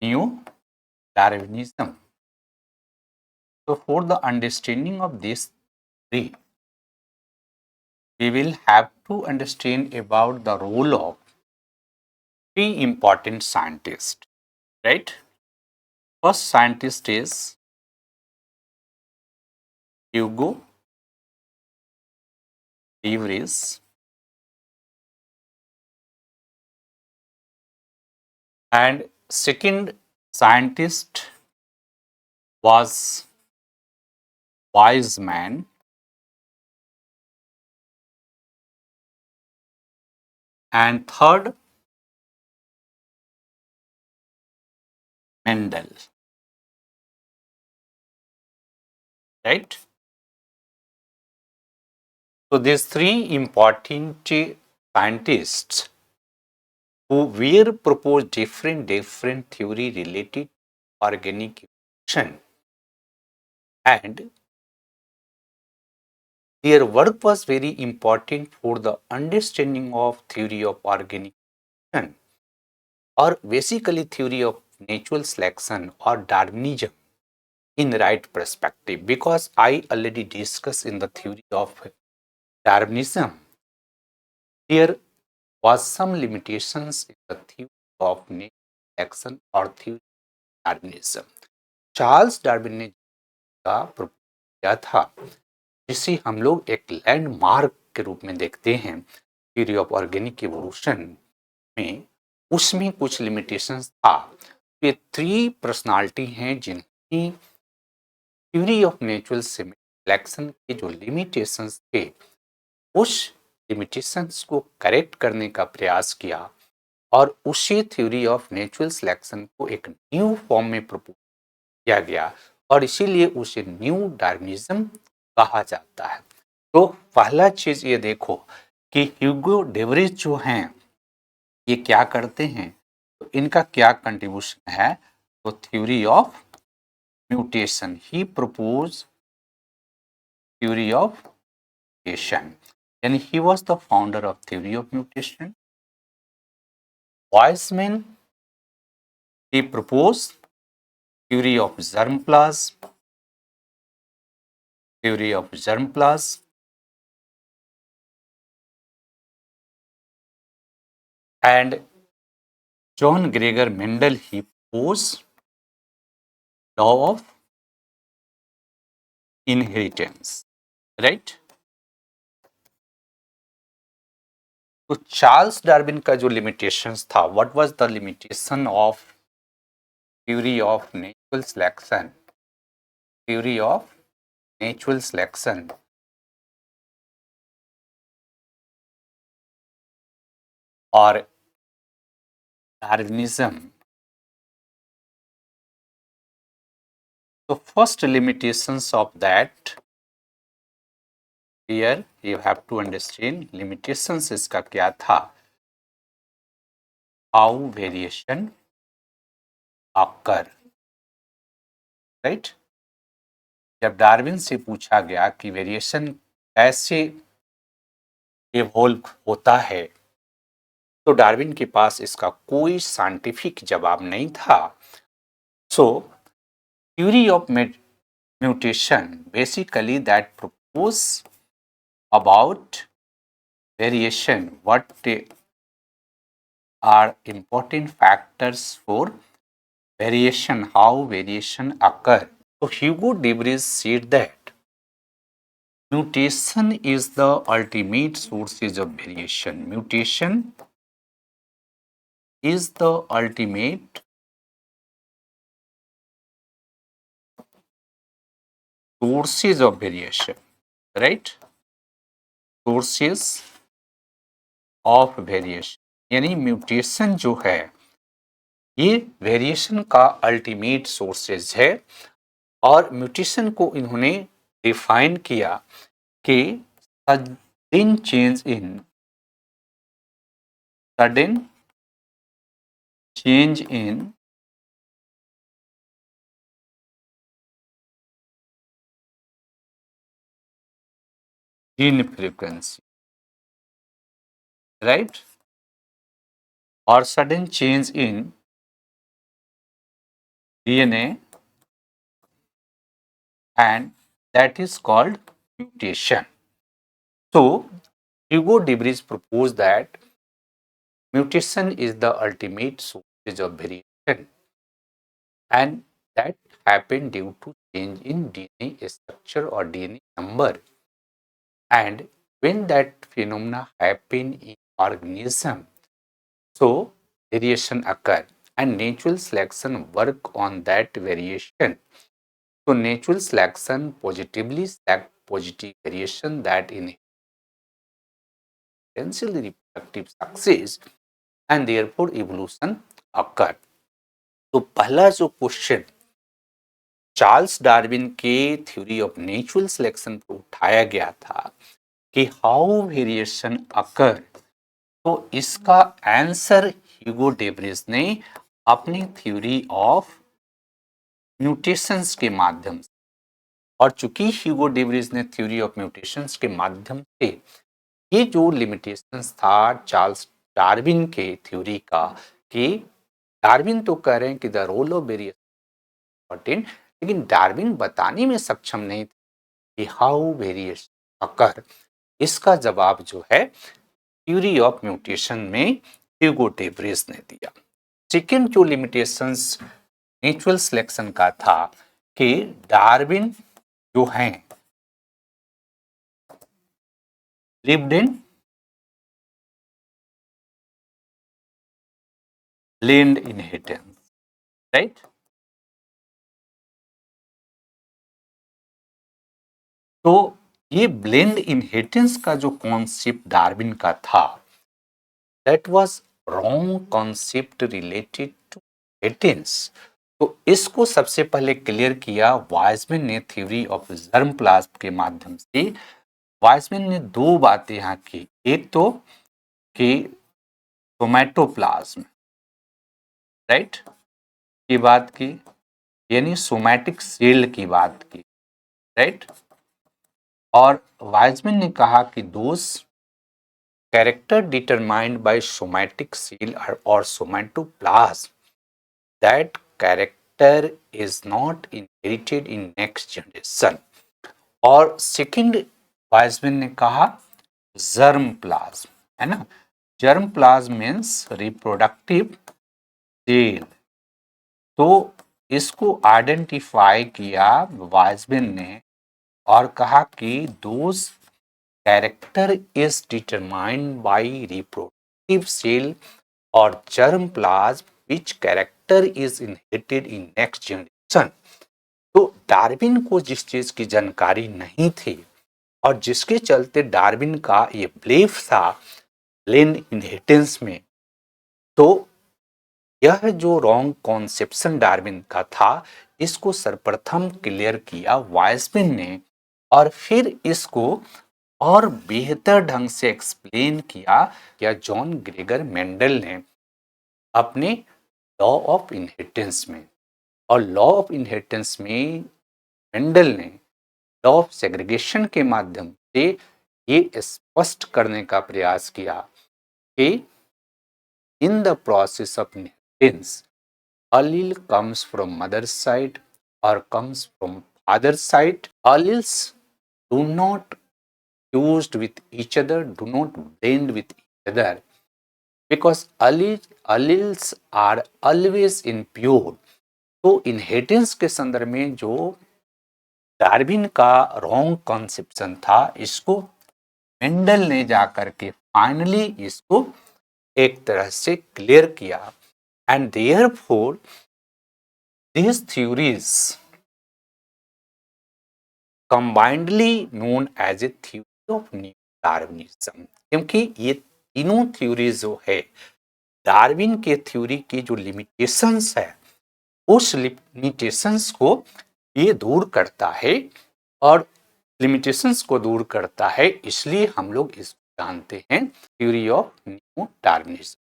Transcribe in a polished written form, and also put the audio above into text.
neo-Darwinism. So for the understanding of these three, we will have to understand about the role of three important scientists, right? First scientist is Hugo de Vries, and second scientist was Weizmann, and third Mendel, right? So these three important scientists who were proposed different theory related organic evolution, and their work was very important for the understanding of theory of organic evolution, or basically theory of natural selection or Darwinism in right perspective, because I already discussed in the theory of Darwinism there was some limitations in the theory of natural selection or theory of Darwinism. Charles Darwin ने का propose किया था, जिसे हम लोग एक landmark के रूप में देखते हैं थ्योरी ऑफ ऑर्गेनिक इवोल्यूशन में, उसमें कुछ लिमिटेशंस था। ये थ्री पर्सनालिटी हैं जिनकी थ्योरी ऑफ नेचुरल सिलेक्शन के जो लिमिटेशंस थे, उस लिमिटेशंस को करेक्ट करने का प्रयास किया और उसी थ्योरी ऑफ नेचुरल सिलेक्शन को एक न्यू फॉर्म में प्रपोज किया गया और इसीलिए उसे न्यू डार्विनिज्म कहा जाता है। तो पहला चीज ये देखो कि ह्यूगो डेवरिज जो हैं ये क्या करते हैं, तो इनका क्या कंट्रीब्यूशन है, तो theory of mutation, he propose theory of mutation, यानी he was the founder of theory of mutation. Weizmann, he proposed theory of germplasm, theory of germplasm, and John Gregor Mendel, he proposed law of inheritance, right? तो Charles Darwin का जो limitations था, what was the limitation of theory of natural selection, theory of natural selection और Darwinism. तो first limitations of that, here you have to understand limitations इसका क्या था, how variation occur, right? जब Darwin से पूछा गया कि वेरिएशन कैसे इवॉल्व होता है, तो डार्विन के पास इसका कोई साइंटिफिक जवाब नहीं था। सो theory of mutation basically that propose about variation, what are important factors for variation, how variation occur. So Hugo de Vries said that mutation is the ultimate sources of variation. Mutation is the ultimate sources of variation, right? Sources of variation, यानी mutation जो है ये variation का ultimate sources है, और mutation को इन्होंने define किया कि sudden change in sudden change in gene frequency, right? Or sudden change in DNA, and that is called mutation. So, Hugo de Vries proposed that mutation is the ultimate source of variation, and that happened due to change in DNA structure or DNA number. And when that phenomena happen in organism, so variation occur, and natural selection work on that variation. So natural selection positively select positive variation that in potentially reproductive success, and therefore evolution occur. तो पहला जो question Charles Darwin के theory of natural selection पर उठाया गया था कि how variation अकर, तो इसका आंसर ह्यूगो de Vries ने अपनी थ्योरी ऑफ म्यूटेशंस के माध्यम से, और चूंकि ह्यूगो de Vries ने थ्योरी ऑफ म्यूटेशंस के माध्यम से ये जो लिमिटेशंस था चार्ल्स डार्विन के थ्योरी का, कि डार्विन तो कह रहे हैं कि the role of variation important, लेकिन डार्विन बताने में सक्षम नहीं थे कि हाउ वेरिएशन अकर। इसका जवाब जो है थ्योरी ऑफ म्यूटेशन में ह्यूगो de Vries ने दिया। सेकेंड जो लिमिटेशंस नेचुरल सिलेक्शन का था कि डार्विन जो हैं lived in blend inheritance, right. तो ये ब्लेंड इनहेरिटेंस का जो कॉन्सेप्ट डार्विन का था, that was wrong concept related to inheritance. तो इसको सबसे पहले क्लियर किया वाइजमैन ने थ्योरी ऑफ जर्म प्लाज्म के माध्यम से। वाइजमैन ने दो बातें यहाँ की, एक तो कि सोमैटोप्लाज्म, राइट, की बात की, यानी सोमैटिक सेल की बात की, राइट। और वाइजमैन ने कहा कि those character determined by somatic cell और somatoplasm, that character is not inherited in next generation. और सेकंड वाइजमैन ने कहा जर्म प्लाज्म, है ना, germ plasm means reproductive cell. तो इसको आइडेंटिफाई किया वाइजमैन ने और कहा कि those character is determined by reproductive cell और germ plasm which character is inherited in next generation. तो डार्विन को जिस चीज की जानकारी नहीं थी और जिसके चलते डार्विन का ये बिलीफ था ब्लेंड इनहेरिटेंस में, तो यह जो रॉन्ग कॉन्सेप्शन डार्विन का था, इसको सर्वप्रथम क्लियर किया वाइजमैन ने, और फिर इसको और बेहतर ढंग से एक्सप्लेन किया जॉन ग्रेगर मेंडल ने अपने लॉ ऑफ इनहेरिटेंस में। और लॉ ऑफ इनहेरिटेंस में मेंडल ने लॉ ऑफ सेग्रीगेशन के माध्यम से ये स्पष्ट करने का प्रयास किया कि in the process of inheritance allele comes from mother's side or comes from father's side. Alleles do not fused with each other, do not blend with each other, because alleles are always impure. तो inheritance के संदर्भ में जो Darwin का wrong conception था, इसको Mendel ने जाकर के फाइनली इसको एक तरह से क्लियर किया, and therefore these theories combinedly known as a theory of neo-Darwinism, क्योंकि ये तीनों थ्योरीज जो है डार्विन के थ्योरी की जो लिमिटेशंस है, उस लिमिटेशंस को ये दूर करता है, और लिमिटेशंस को दूर करता है, इसलिए हम लोग इसको जानते हैं थ्योरी ऑफ न्यू डार्विनिज्म।